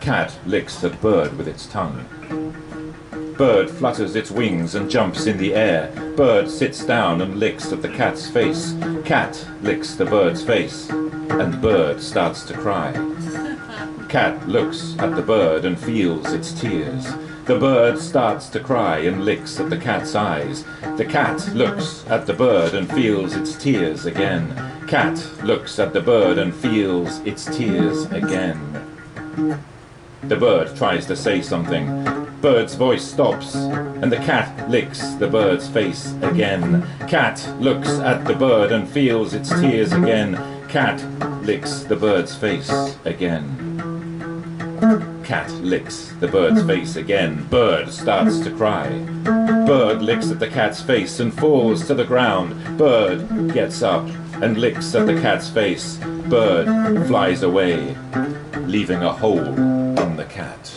Cat licks at bird with its tongue. Bird flutters its wings and jumps in the air. Bird sits down and licks at the cat's face. Cat licks the bird's face, and bird starts to cry. Cat looks at the bird and feels its tears. The bird starts to cry and licks at the cat's eyes. The cat looks at the bird and feels its tears again. Cat looks at the bird and feels its tears again. The bird tries to say something. Bird's voice stops, and the cat licks the bird's face again. Cat looks at the bird and feels its tears again. Cat licks the bird's face again. Cat licks the bird's face again. Bird starts to cry. Bird licks at the cat's face and falls to the ground. Bird gets up and licks at the cat's face. Bird flies away, leaving a hole in the cat.